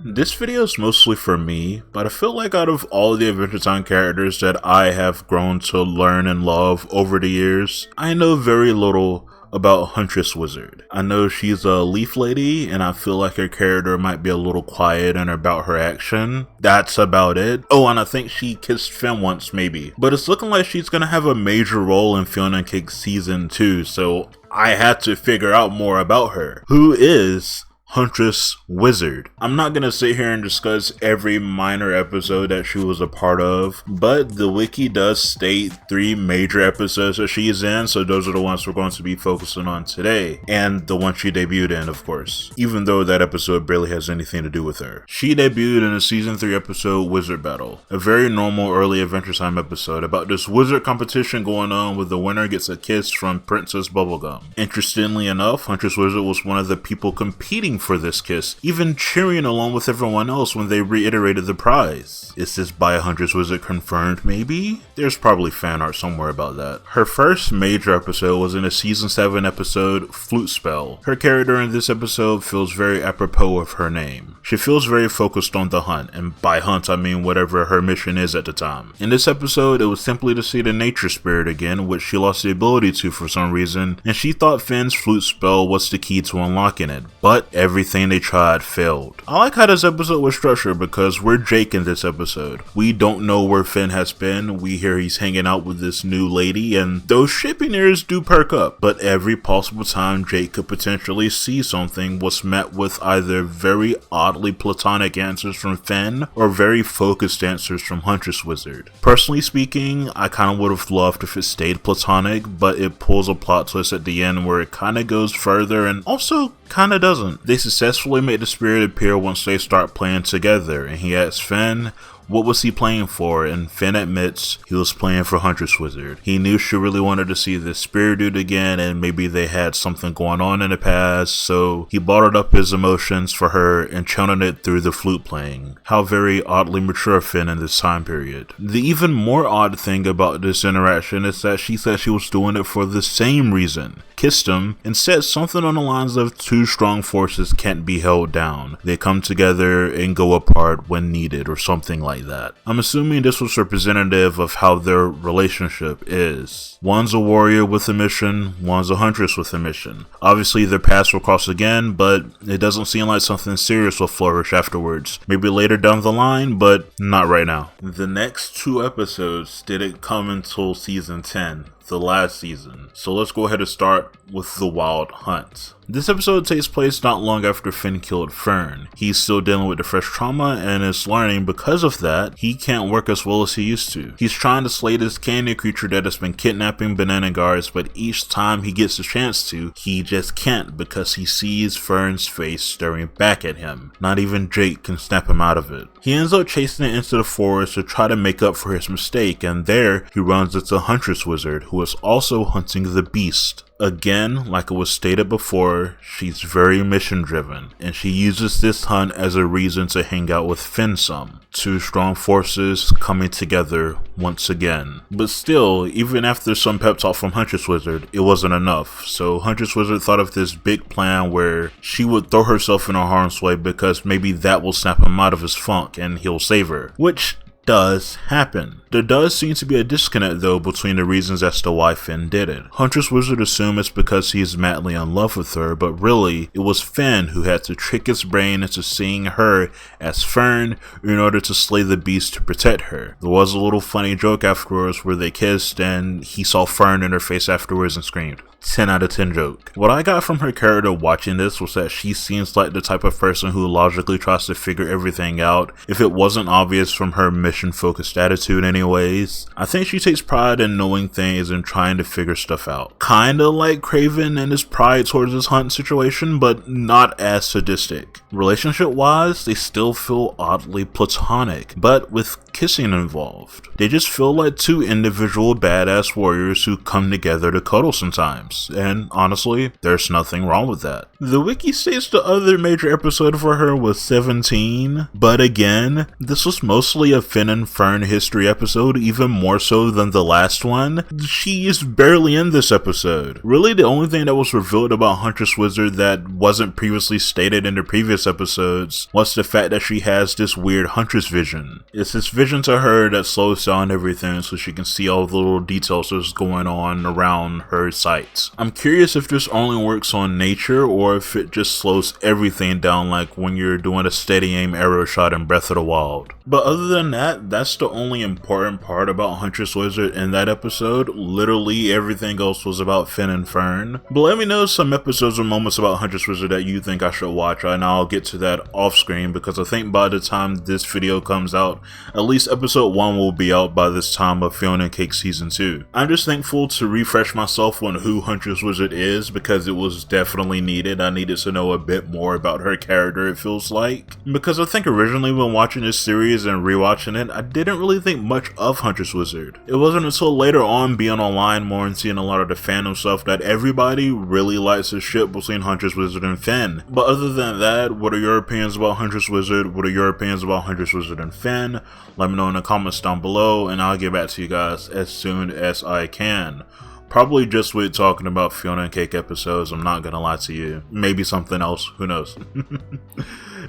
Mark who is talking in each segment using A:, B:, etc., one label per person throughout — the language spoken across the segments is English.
A: This video is mostly for me, but I feel like out of all the Adventure Time characters that I have grown to learn and love over the years, I know very little about Huntress Wizard. I know she's a leaf lady, and I feel like her character might be a little quiet and about her action. That's about it. Oh, and I think she kissed Finn once, maybe. But it's looking like she's gonna have a major role in Fionna and Cake Season 2, so I had to figure out more about her. Who is Huntress Wizard? I'm not gonna sit here and discuss every minor episode that she was a part of, but the wiki does state 3 major episodes that she's in, so those are the ones we're going to be focusing on today, and the one she debuted in, of course, even though that episode barely has anything to do with her. She debuted in a season 3 episode, Wizard Battle, a very normal early Adventure Time episode about this wizard competition going on where the winner gets a kiss from Princess Bubblegum. Interestingly enough, Huntress Wizard was one of the people competing for this kiss, even cheering along with everyone else when they reiterated the prize. Is this by a Huntress Wizard confirmed, maybe? There's probably fan art somewhere about that. Her first major episode was in a season 7 episode, Flute Spell. Her character in this episode feels very apropos of her name. She feels very focused on the hunt, and by hunt I mean whatever her mission is at the time. In this episode, it was simply to see the nature spirit again, which she lost the ability to for some reason, and she thought Finn's flute spell was the key to unlocking it, but everything they tried failed. I like how this episode was structured because we're Jake in this episode. We don't know where Finn has been, we hear he's hanging out with this new lady, and those shipping ears do perk up, but every possible time Jake could potentially see something was met with either very oddly platonic answers from Finn or very focused answers from Huntress Wizard. Personally speaking, I kinda would've loved if it stayed platonic, but it pulls a plot twist at the end where it kinda goes further and also kinda doesn't. They successfully make the spirit appear once they start playing together, and he asks Finn what was he playing for, and Finn admits he was playing for Huntress Wizard. He knew she really wanted to see this spirit dude again, and maybe they had something going on in the past, so he bottled up his emotions for her and channeled it through the flute playing. How very oddly mature Finn in this time period. The even more odd thing about this interaction is that she said she was doing it for the same reason. Kissed him and said something on the lines of 2 strong forces can't be held down. They come together and go apart when needed, or something like that. I'm assuming this was representative of how their relationship is. One's a warrior with a mission, one's a huntress with a mission. Obviously their paths will cross again, but it doesn't seem like something serious will flourish afterwards. Maybe later down the line, but not right now. The next 2 episodes didn't come until season 10. The last season. So let's go ahead and start with the Wild Hunt. This episode takes place not long after Finn killed Fern. He's still dealing with the fresh trauma and is learning because of that he can't work as well as he used to. He's trying to slay this candy creature that has been kidnapping banana guards, but each time he gets a chance to, he just can't because he sees Fern's face staring back at him. Not even Jake can snap him out of it. He ends up chasing it into the forest to try to make up for his mistake, and there he runs into Huntress Wizard, who is also hunting the beast. Again, like it was stated before, she's very mission driven, and she uses this hunt as a reason to hang out with Finn some. 2 strong forces coming together once again. But still, even after some pep talk from Huntress Wizard, it wasn't enough. So Huntress Wizard thought of this big plan where she would throw herself in harm's way because maybe that will snap him out of his funk and he'll save her. Which does happen. There does seem to be a disconnect though between the reasons as to why Finn did it. Huntress Wizard assumed it's because he's madly in love with her, but really it was Finn who had to trick his brain into seeing her as Fern in order to slay the beast to protect her. There was a little funny joke afterwards where they kissed and he saw Fern in her face afterwards and screamed. 10 out of 10 joke. What I got from her character watching this was that she seems like the type of person who logically tries to figure everything out if it wasn't obvious from her mission focused attitude anyways. I think she takes pride in knowing things and trying to figure stuff out. Kinda like Craven and his pride towards his hunt situation, but not as sadistic. Relationship wise, they still feel oddly platonic, but with kissing involved. They just feel like 2 individual badass warriors who come together to cuddle sometimes, and honestly, there's nothing wrong with that. The wiki states the other major episode for her was 17, but again, this was mostly a Finn Finn and Fern history episode, even more so than the last one. She is barely in this episode. Really, the only thing that was revealed about Huntress Wizard that wasn't previously stated in the previous episodes was the fact that she has this weird Huntress vision. It's this vision to her that slows down everything so she can see all the little details that's going on around her sight. I'm curious if this only works on nature or if it just slows everything down like when you're doing a steady aim arrow shot in Breath of the Wild. But other than that, that's the only important part about Huntress Wizard in that episode. Literally everything else was about Finn and Fern. But let me know some episodes or moments about Huntress Wizard that you think I should watch, and I'll get to that off screen because I think by the time this video comes out, at least episode 1 will be out by this time of Fionna and Cake season 2. I'm just thankful to refresh myself on who Huntress Wizard is because it was definitely needed. I needed to know a bit more about her character, it feels like. Because I think originally when watching this series and rewatching it, I didn't really think much of Huntress Wizard. It wasn't until later on being online more and seeing a lot of the fandom stuff that everybody really likes the ship between Huntress Wizard and Finn. But other than that, what are your opinions about Huntress Wizard? What are your opinions about Huntress Wizard and Finn? Let me know in the comments down below and I'll get back to you guys as soon as I can. Probably just with talking about Fionna and Cake episodes, I'm not gonna lie to you. Maybe something else, who knows.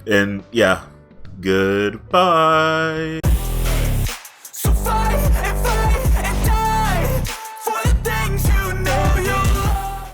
A: And yeah, goodbye.